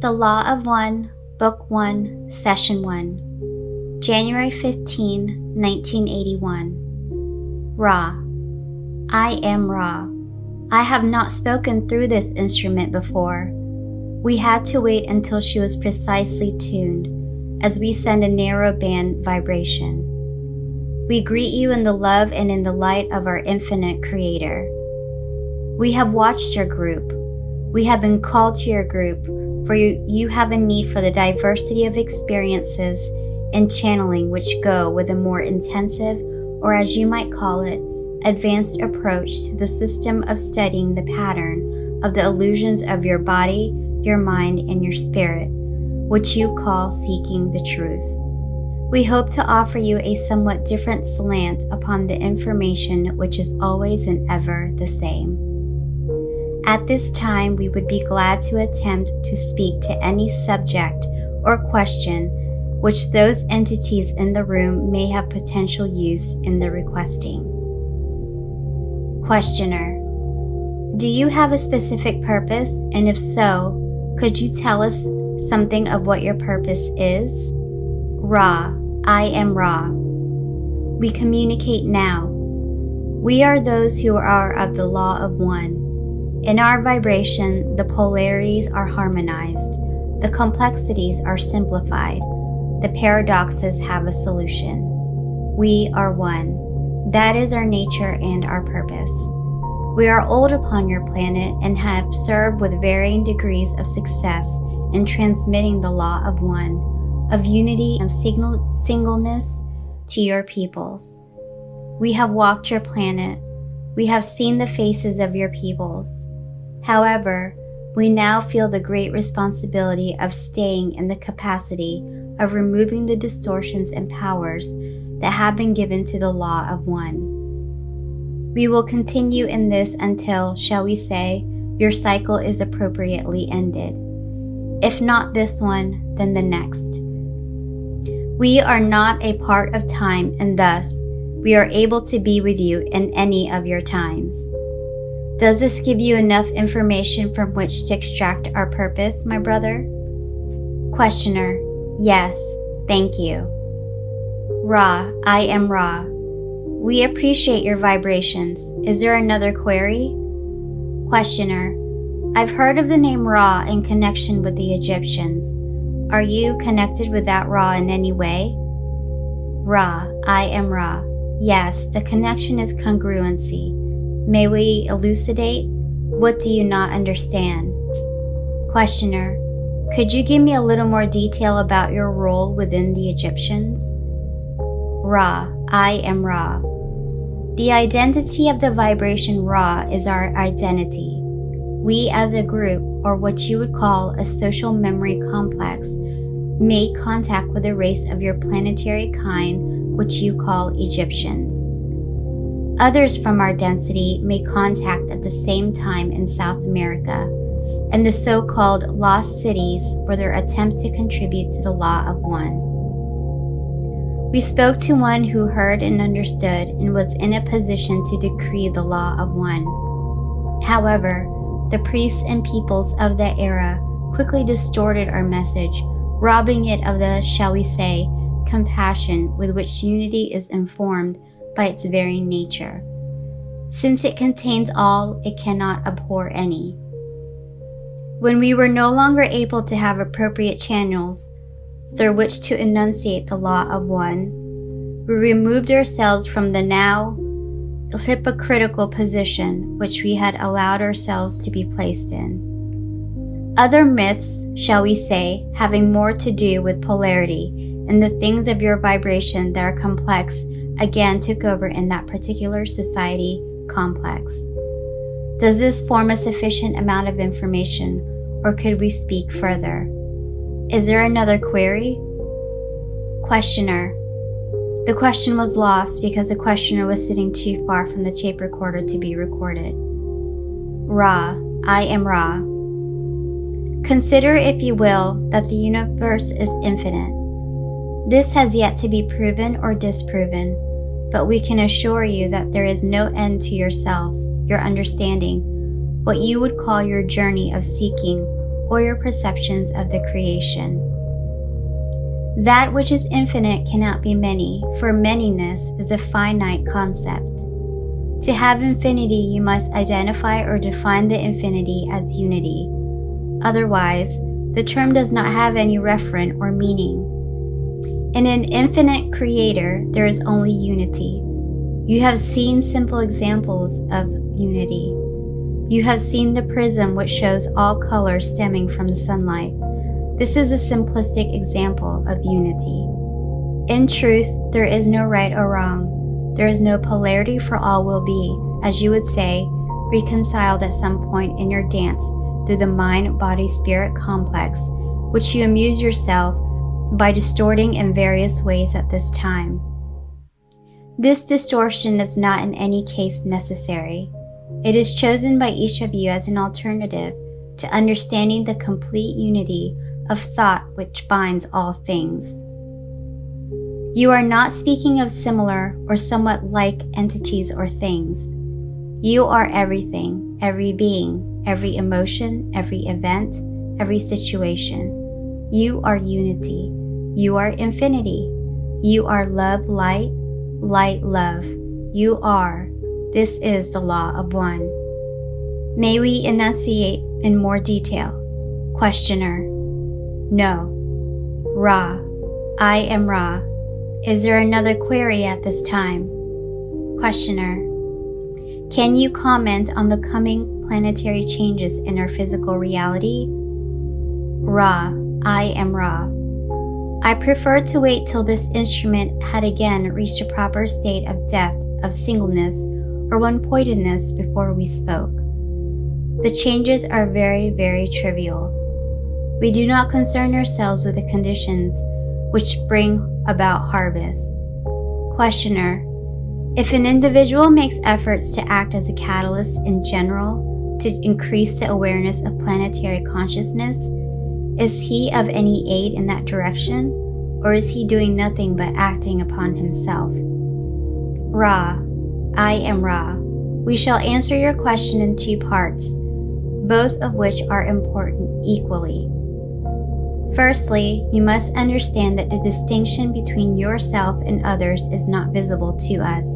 The Law of One, Book 1, Session 1, January 15, 1981. Ra. I am Ra. I have not spoken through this instrument before. We had to wait until she was precisely tuned, as we send a narrow band vibration. We greet you in the love and in the light of our infinite Creator. We have watched your group. We have been called to your group, for you have a need for the diversity of experiences and channeling which go with a more intensive, or as you might call it, advanced approach to the system of studying the pattern of the illusions of your body, your mind, and your spirit, which you call seeking the truth. We hope to offer you a somewhat different slant upon the information which is always and ever the same. At this time, we would be glad to attempt to speak to any subject or question which those entities in the room may have potential use in the requesting. Questioner: do you have a specific purpose, and if so, could you tell us something of what your purpose is? Ra. I am Ra. We communicate now. We are those who are of the Law of One. In our vibration, the polarities are harmonized, the complexities are simplified, the paradoxes have a solution. We are one. That is our nature and our purpose. We are old upon your planet and have served with varying degrees of success in transmitting the Law of One, of unity and singleness to your peoples. We have walked your planet. We have seen the faces of your peoples. However, we now feel the great responsibility of staying in the capacity of removing the distortions and powers that have been given to the Law of One. We will continue in this until, shall we say, your cycle is appropriately ended. If not this one, then the next. We are not a part of time, and thus, we are able to be with you in any of your times. Does this give you enough information from which to extract our purpose, my brother? Questioner: yes, thank you. Ra. I am Ra. We appreciate your vibrations. Is there another query? Questioner: I've heard of the name Ra in connection with the Egyptians. Are you connected with that Ra in any way? Ra. I am Ra. Yes, the connection is congruency. May we elucidate? What do you not understand? Questioner: could you give me a little more detail about your role within the Egyptians? Ra. I am Ra. The identity of the vibration Ra is our identity. We as a group, or what you would call a social memory complex, made contact with a race of your planetary kind, which you call Egyptians. Others from our density made contact at the same time in South America, and the so-called lost cities were their attempts to contribute to the Law of One. We spoke to one who heard and understood and was in a position to decree the Law of One. However, the priests and peoples of that era quickly distorted our message, robbing it of the, shall we say, compassion with which unity is informed by its very nature. Since it contains all, it cannot abhor any. When we were no longer able to have appropriate channels through which to enunciate the Law of One, we removed ourselves from the now hypocritical position which we had allowed ourselves to be placed in. Other myths, shall we say, having more to do with polarity and the things of your vibration that are complex, again took over in that particular society complex. Does this form a sufficient amount of information, or could we speak further? Is there another query? Questioner: the question was lost because the questioner was sitting too far from the tape recorder to be recorded. Ra. I am Ra. Consider, if you will, that the universe is infinite. This has yet to be proven or disproven, but we can assure you that there is no end to yourselves, your understanding, what you would call your journey of seeking, or your perceptions of the creation. That which is infinite cannot be many, for manyness is a finite concept. To have infinity, you must identify or define the infinity as unity. Otherwise, the term does not have any referent or meaning. In an infinite creator, there is only unity. You have seen simple examples of unity. You have seen the prism which shows all colors stemming from the sunlight. This is a simplistic example of unity. In truth, there is no right or wrong. There is no polarity, for all will be, as you would say, reconciled at some point in your dance through the mind-body-spirit complex, which you amuse yourself by distorting in various ways at this time. This distortion is not in any case necessary. It is chosen by each of you as an alternative to understanding the complete unity of thought which binds all things. You are not speaking of similar or somewhat like entities or things. You are everything, every being, every emotion, every event, every situation. You are unity. You are infinity. You are love, light, light, love. You are. This is the law of one. May we enunciate in more detail? Questioner. No. Ra. I am Ra. Is there another query at this time? Questioner. Can you comment on the coming planetary changes in our physical reality? Ra. I am Ra. I prefer to wait till this instrument had again reached a proper state of depth, of singleness, or one-pointedness before we spoke. The changes are very, very trivial. We do not concern ourselves with the conditions which bring about harvest. Questioner. If an individual makes efforts to act as a catalyst in general to increase the awareness of planetary consciousness, is he of any aid in that direction, or is he doing nothing but acting upon himself? Ra. I am Ra. We shall answer your question in two parts, both of which are important equally. Firstly, you must understand that the distinction between yourself and others is not visible to us.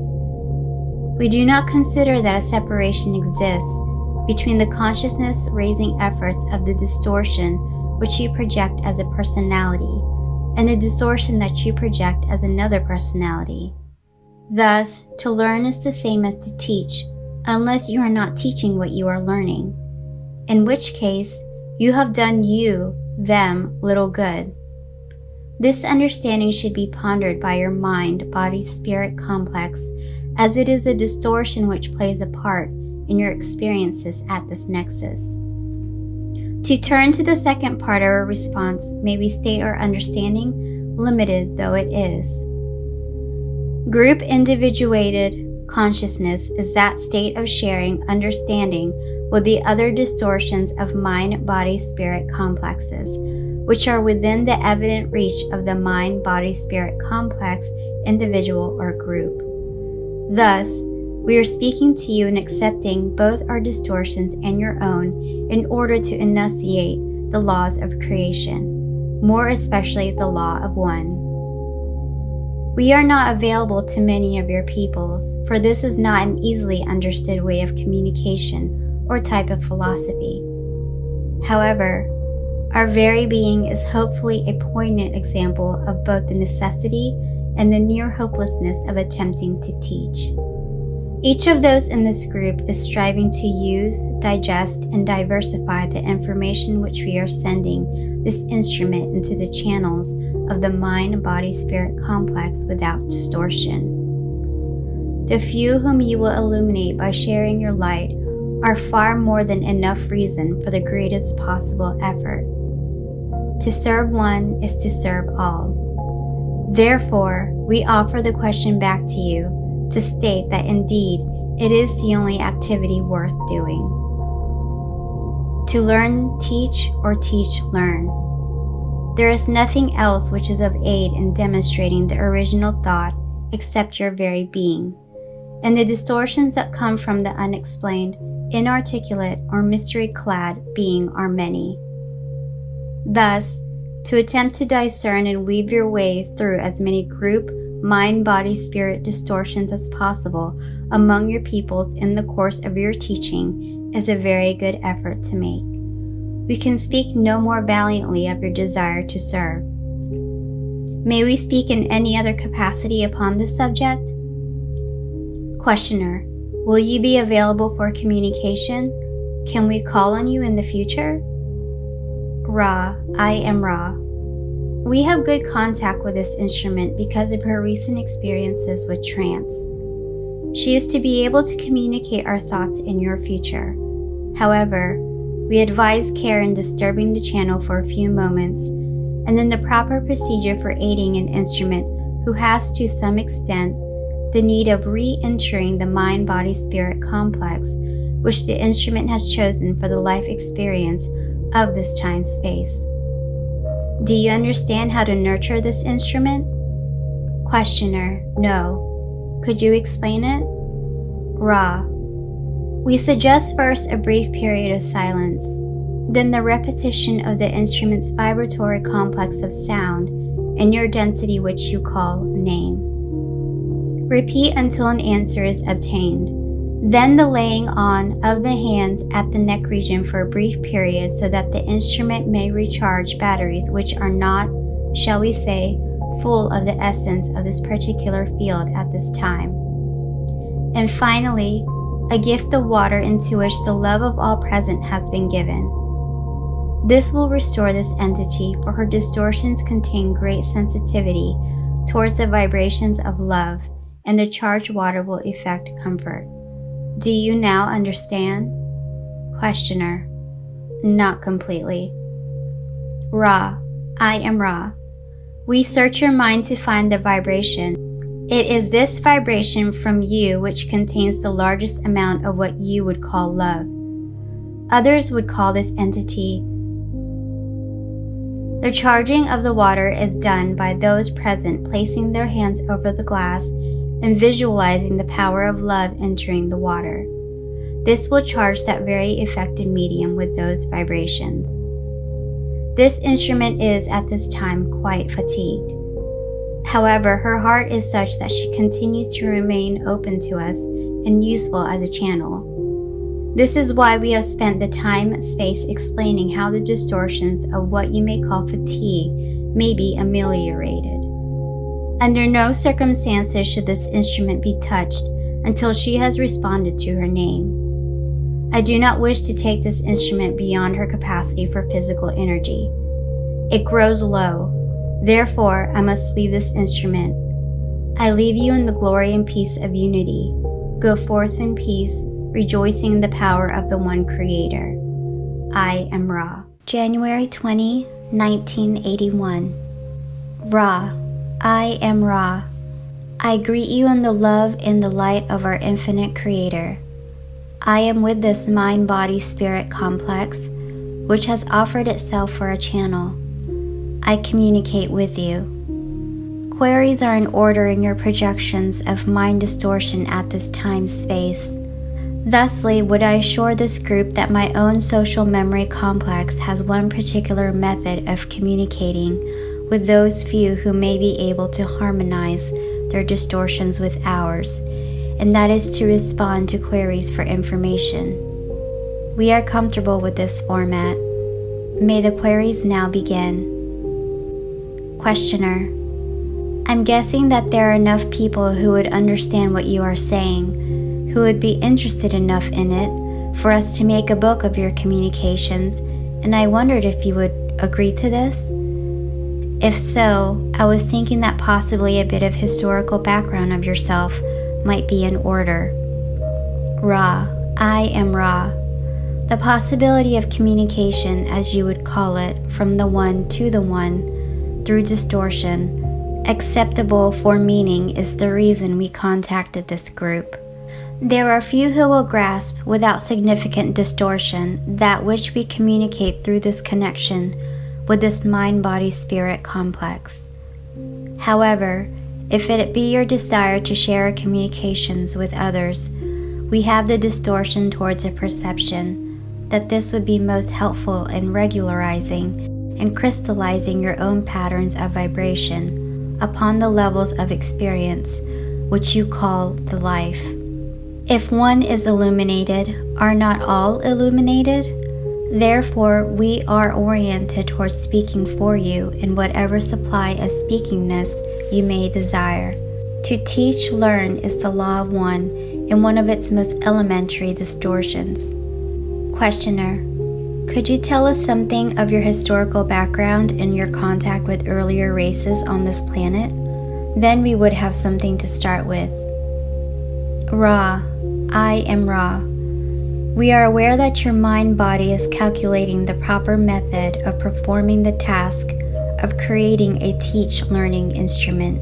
We do not consider that a separation exists between the consciousness-raising efforts of the distortion which you project as a personality and the distortion that you project as another personality. Thus, to learn is the same as to teach, unless you are not teaching what you are learning, in which case you have done them little good. This understanding should be pondered by your mind-body-spirit complex, as it is a distortion which plays a part in your experiences at this nexus. To turn to the second part of our response, may we state our understanding, limited though it is. Group individuated consciousness is that state of sharing understanding with the other distortions of mind-body-spirit complexes, which are within the evident reach of the mind-body-spirit complex, individual, or group. Thus, we are speaking to you and accepting both our distortions and your own in order to enunciate the laws of creation, more especially the law of one. We are not available to many of your peoples, for this is not an easily understood way of communication or type of philosophy. However, our very being is hopefully a poignant example of both the necessity and the near hopelessness of attempting to teach. Each of those in this group is striving to use, digest, and diversify the information which we are sending this instrument into the channels of the mind-body-spirit complex without distortion. The few whom you will illuminate by sharing your light are far more than enough reason for the greatest possible effort. To serve one is to serve all. Therefore, we offer the question back to you to state that indeed it is the only activity worth doing. To learn, teach, or teach, learn. There is nothing else which is of aid in demonstrating the original thought except your very being, and the distortions that come from the unexplained, inarticulate, or mystery-clad being are many. Thus, to attempt to discern and weave your way through as many group, mind, body, spirit distortions as possible among your peoples in the course of your teaching is a very good effort to make. We can speak no more valiantly of your desire to serve. May we speak in any other capacity upon this subject? Questioner: will you be available for communication? Can we call on you in the future? Ra, I am Ra. We have good contact with this instrument because of her recent experiences with trance. She is to be able to communicate our thoughts in your future. However, we advise care in disturbing the channel for a few moments, and then the proper procedure for aiding an instrument who has to some extent the need of re-entering the mind-body-spirit complex which the instrument has chosen for the life experience of this time-space. Do you understand how to nurture this instrument? Questioner: no. Could you explain it? Ra: we suggest first a brief period of silence, then the repetition of the instrument's vibratory complex of sound in your density which you call name. Repeat until an answer is obtained. Then the laying on of the hands at the neck region for a brief period so that the instrument may recharge batteries which are not, shall we say, full of the essence of this particular field at this time. And finally, a gift of water into which the love of all present has been given. This will restore this entity, for her distortions contain great sensitivity towards the vibrations of love, and the charged water will effect comfort. Do you now understand? Questioner: not completely. Ra, I am Ra. We search your mind to find the vibration. It is this vibration from you which contains the largest amount of what you would call love. Others would call this entity. The charging of the water is done by those present placing their hands over the glass and visualizing the power of love entering the water. This will charge that very effective medium with those vibrations. This instrument is at this time quite fatigued. However, her heart is such that she continues to remain open to us and useful as a channel. This is why we have spent the time and space explaining how the distortions of what you may call fatigue may be ameliorated. Under no circumstances should this instrument be touched until she has responded to her name. I do not wish to take this instrument beyond her capacity for physical energy. It grows low. Therefore, I must leave this instrument. I leave you in the glory and peace of unity. Go forth in peace, rejoicing in the power of the one Creator. I am Ra. January 20, 1981. Ra, I am Ra. I greet you in the love and the light of our infinite Creator. I am with this mind-body-spirit complex, which has offered itself for a channel. I communicate with you. Queries are in order in your projections of mind distortion at this time-space. Thusly, would I assure this group that my own social memory complex has one particular method of communicating with those few who may be able to harmonize their distortions with ours, and that is to respond to queries for information. We are comfortable with this format. May the queries now begin. Questioner: I'm guessing that there are enough people who would understand what you are saying, who would be interested enough in it for us to make a book of your communications, and I wondered if you would agree to this? If so, I was thinking that possibly a bit of historical background of yourself might be in order. Ra, I am Ra. The possibility of communication, as you would call it, from the one to the one, through distortion, acceptable for meaning, is the reason we contacted this group. There are few who will grasp, without significant distortion, that which we communicate through this connection with this mind-body-spirit complex. However, if it be your desire to share our communications with others, we have the distortion towards a perception that this would be most helpful in regularizing and crystallizing your own patterns of vibration upon the levels of experience, which you call the life. If one is illuminated, are not all illuminated? Therefore, we are oriented towards speaking for you in whatever supply of speakingness you may desire. To teach, learn is the law of one in one of its most elementary distortions. Questioner: could you tell us something of your historical background and your contact with earlier races on this planet? Then we would have something to start with. Ra, I am Ra. We are aware that your mind-body is calculating the proper method of performing the task of creating a teach-learning instrument.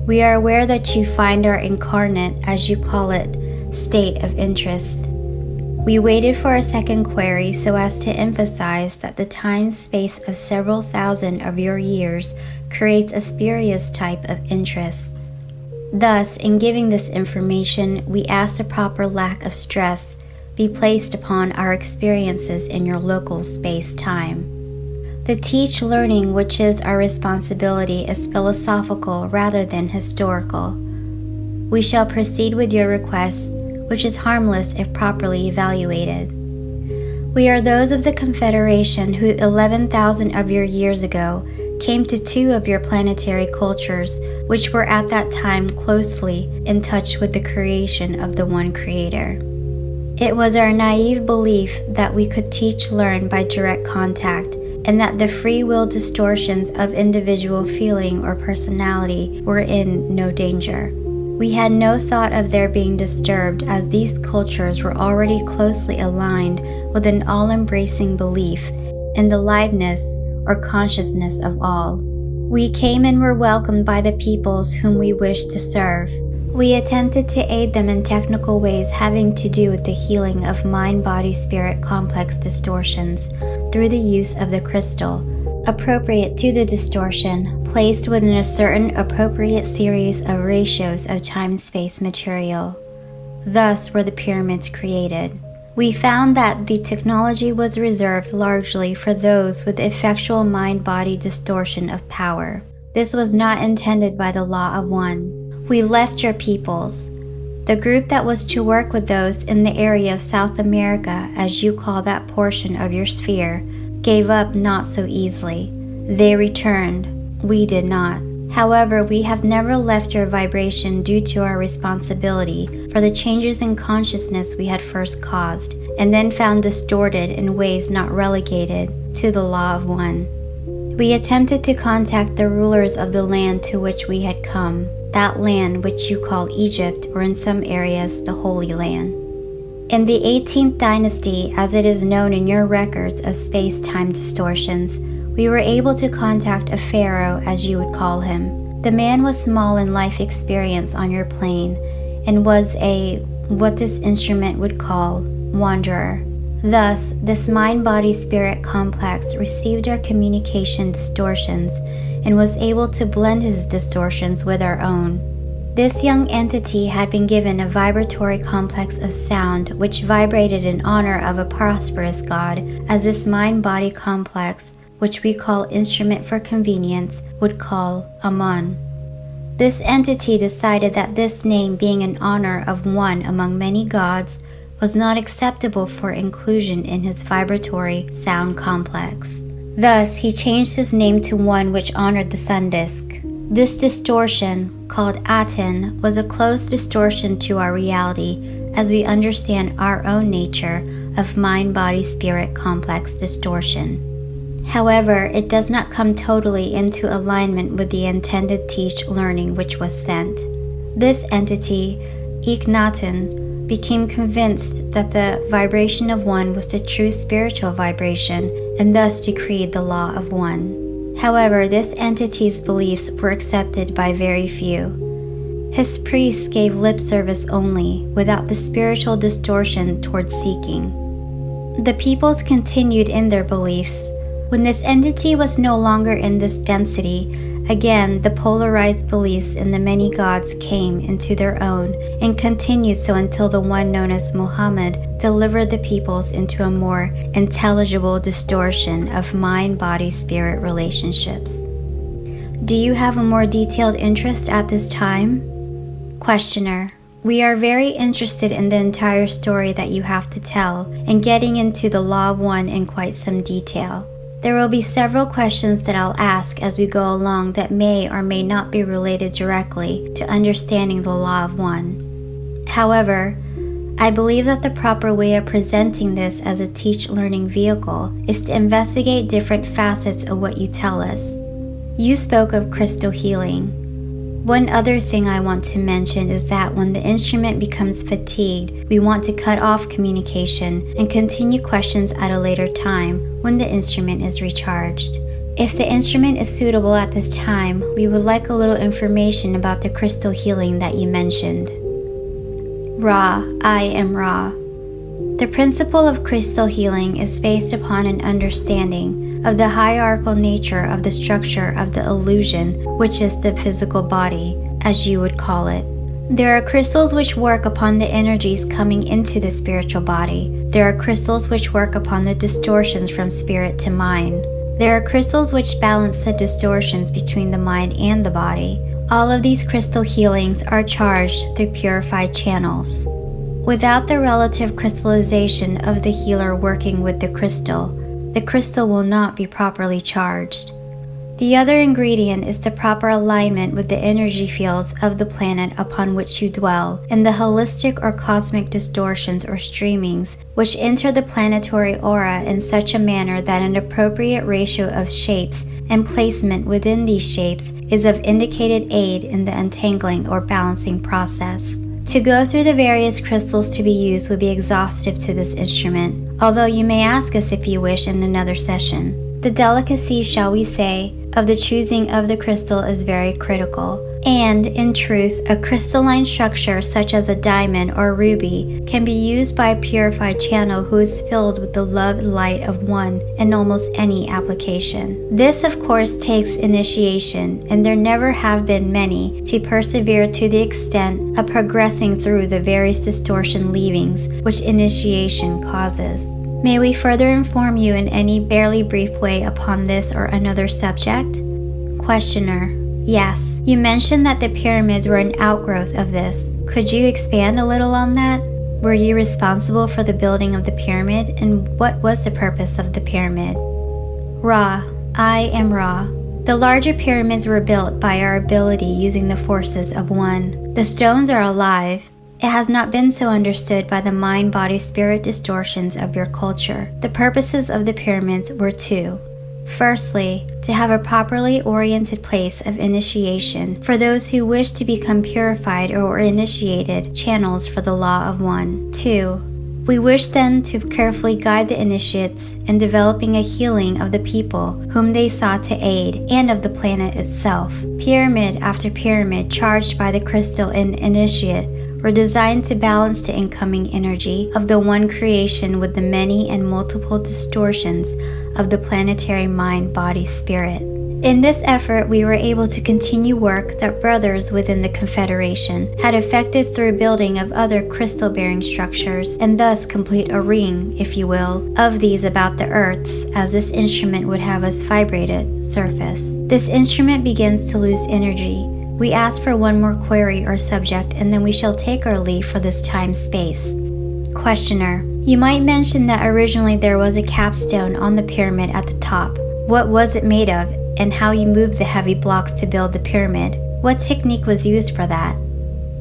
We are aware that you find our incarnate, as you call it, state of interest. We waited for a second query so as to emphasize that the time-space of several thousand of your years creates a spurious type of interest. Thus, in giving this information, we ask a proper lack of stress be placed upon our experiences in your local space-time. The teach-learning which is our responsibility is philosophical rather than historical. We shall proceed with your request, which is harmless if properly evaluated. We are those of the Confederation who 11,000 of your years ago came to two of your planetary cultures, which were at that time closely in touch with the creation of the one Creator. It was our naive belief that we could teach-learn by direct contact, and that the free will distortions of individual feeling or personality were in no danger. We had no thought of their being disturbed, as these cultures were already closely aligned with an all-embracing belief in the liveness or consciousness of all. We came and were welcomed by the peoples whom we wished to serve. We attempted to aid them in technical ways having to do with the healing of mind-body-spirit complex distortions through the use of the crystal, appropriate to the distortion, placed within a certain appropriate series of ratios of time-space material. Thus were the pyramids created. We found that the technology was reserved largely for those with effectual mind-body distortion of power. This was not intended by the law of one. We left your peoples. The group that was to work with those in the area of South America, as you call that portion of your sphere, gave up not so easily. They returned. We did not. However, we have never left your vibration due to our responsibility for the changes in consciousness we had first caused, and then found distorted in ways not relegated to the law of one. We attempted to contact the rulers of the land to which we had come, that land which you call Egypt, or in some areas the Holy Land. In the 18th dynasty, as it is known in your records of space-time distortions, we were able to contact a pharaoh, as you would call him. The man was small in life experience on your plane, and was what this instrument would call, wanderer. Thus, this mind-body-spirit complex received our communication distortions and was able to blend his distortions with our own. This young entity had been given a vibratory complex of sound which vibrated in honor of a prosperous god, as this mind-body complex, which we call instrument for convenience, would call Amun. This entity decided that this name, being in honor of one among many gods, was not acceptable for inclusion in his vibratory sound complex. Thus, he changed his name to one which honored the sun disk. This distortion, called Aten, was a close distortion to our reality as we understand our own nature of mind-body-spirit complex distortion. However, it does not come totally into alignment with the intended teach-learning which was sent. This entity, Iknaten, became convinced that the vibration of one was the true spiritual vibration, and thus decreed the law of one. However, this entity's beliefs were accepted by very few. His priests gave lip service only, without the spiritual distortion towards seeking. The peoples continued in their beliefs. When this entity was no longer in this density, Again, the polarized beliefs in the many gods came into their own and continued so until the one known as Muhammad delivered the peoples into a more intelligible distortion of mind-body-spirit relationships. Do you have a more detailed interest at this time? Questioner: We are very interested in the entire story that you have to tell and getting into the Law of One in quite some detail. There will be several questions that I'll ask as we go along that may or may not be related directly to understanding the Law of One. However, I believe that the proper way of presenting this as a teach-learning vehicle is to investigate different facets of what you tell us. You spoke of crystal healing. One other thing I want to mention is that when the instrument becomes fatigued, we want to cut off communication and continue questions at a later time when the instrument is recharged. If the instrument is suitable at this time, we would like a little information about the crystal healing that you mentioned. Ra, I am Ra. The principle of crystal healing is based upon an understanding of the hierarchical nature of the structure of the illusion, which is the physical body, as you would call it. There are crystals which work upon the energies coming into the spiritual body. There are crystals which work upon the distortions from spirit to mind. There are crystals which balance the distortions between the mind and the body. All of these crystal healings are charged through purified channels. Without the relative crystallization of the healer working with the crystal will not be properly charged. The other ingredient is the proper alignment with the energy fields of the planet upon which you dwell and the holistic or cosmic distortions or streamings which enter the planetary aura in such a manner that an appropriate ratio of shapes and placement within these shapes is of indicated aid in the untangling or balancing process. To go through the various crystals to be used would be exhaustive to this instrument, although you may ask us if you wish in another session. The delicacy, shall we say, of the choosing of the crystal is very critical, and, in truth, a crystalline structure such as a diamond or ruby can be used by a purified channel who is filled with the love and light of one in almost any application. This, of course, takes initiation, and there never have been many to persevere to the extent of progressing through the various distortion leavings which initiation causes. May we further inform you in any barely brief way upon this or another subject? Questioner: Yes, you mentioned that the pyramids were an outgrowth of this. Could you expand a little on that? Were you responsible for the building of the pyramid, and what was the purpose of the pyramid? Ra, I am Ra. The larger pyramids were built by our ability using the forces of one. The stones are alive. It has not been so understood by the mind-body-spirit distortions of your culture. The purposes of the pyramids were two. Firstly, to have a properly oriented place of initiation for those who wish to become purified or initiated channels for the Law of One. 2. We wish then to carefully guide the initiates in developing a healing of the people whom they sought to aid and of the planet itself. Pyramid after pyramid charged by the crystal and initiate were designed to balance the incoming energy of the one creation with the many and multiple distortions of the planetary mind, body, spirit. In this effort, we were able to continue work that brothers within the Confederation had effected through building of other crystal-bearing structures, and thus complete a ring, if you will, of these about the Earth's, as this instrument would have us vibrated, surface. This instrument begins to lose energy. We ask for one more query or subject, and then we shall take our leave for this time-space. Questioner: You might mention that originally there was a capstone on the pyramid at the top. What was it made of, and how you moved the heavy blocks to build the pyramid? What technique was used for that?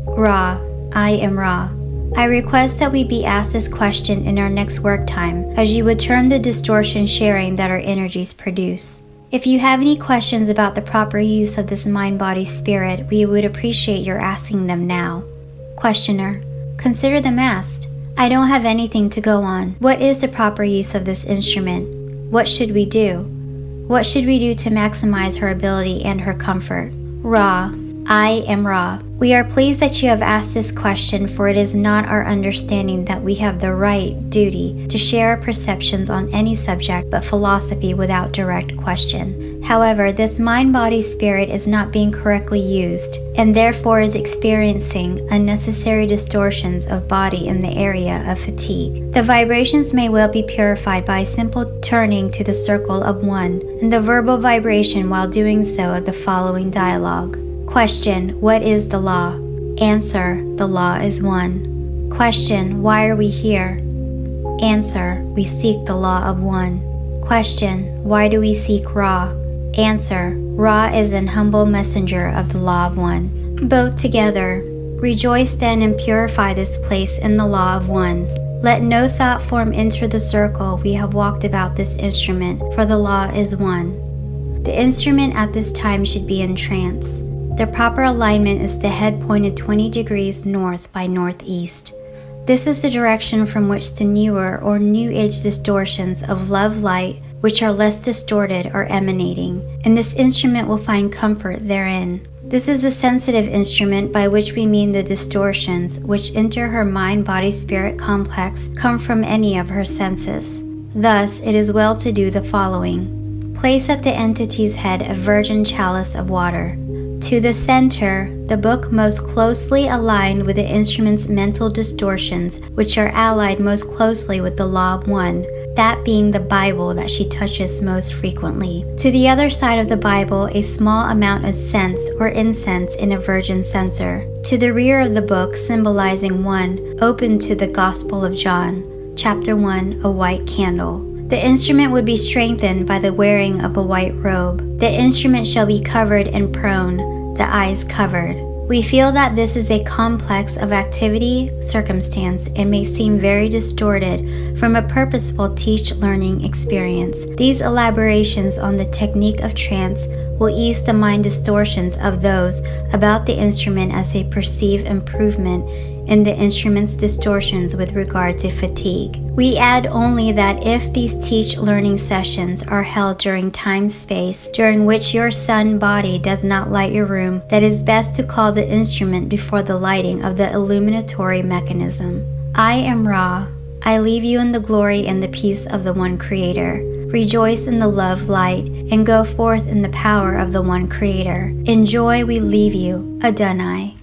Ra, I am Ra. I request that we be asked this question in our next work time, as you would term the distortion sharing that our energies produce. If you have any questions about the proper use of this mind-body-spirit, we would appreciate your asking them now. Questioner: Consider them asked. I don't have anything to go on. What is the proper use of this instrument? What should we do? What should we do to maximize her ability and her comfort? Ra, I am Ra. We are pleased that you have asked this question, for it is not our understanding that we have the right duty to share our perceptions on any subject but philosophy without direct question. However, this mind-body spirit is not being correctly used, and therefore is experiencing unnecessary distortions of body in the area of fatigue. The vibrations may well be purified by simple turning to the circle of one, and the verbal vibration while doing so of the following dialogue. Question: what is the law? Answer: the law is one. Question: why are we here? Answer: we seek the law of one. Question: why do we seek Ra? Answer: Ra is an humble messenger of the law of one. Both together. Rejoice then and purify this place in the law of one. Let no thought form enter the circle we have walked about this instrument, for the law is one. The instrument at this time should be in trance. The proper alignment is the head pointed 20 degrees north by northeast. This is the direction from which the newer or new age distortions of love light, which are less distorted, are emanating, and this instrument will find comfort therein. This is a sensitive instrument, by which we mean the distortions which enter her mind-body-spirit complex come from any of her senses. Thus, it is well to do the following. Place at the entity's head a virgin chalice of water. To the center, the book most closely aligned with the instrument's mental distortions, which are allied most closely with the law of one, that being the Bible that she touches most frequently. To the other side of the Bible, a small amount of scents or incense in a virgin censer. To the rear of the book, symbolizing one, open to the Gospel of John, chapter 1, a white candle. The instrument would be strengthened by the wearing of a white robe. The instrument shall be covered and prone, the eyes covered. We feel that this is a complex of activity, circumstance, and may seem very distorted from a purposeful teach-learning experience. These elaborations on the technique of trance will ease the mind distortions of those about the instrument as they perceive improvement in the instrument's distortions with regard to fatigue. We add only that if these teach-learning sessions are held during time-space during which your sun body does not light your room, that it is best to call the instrument before the lighting of the illuminatory mechanism. I am Ra. I leave you in the glory and the peace of the one Creator. Rejoice in the love light, and go forth in the power of the one Creator. In joy we leave you, Adonai.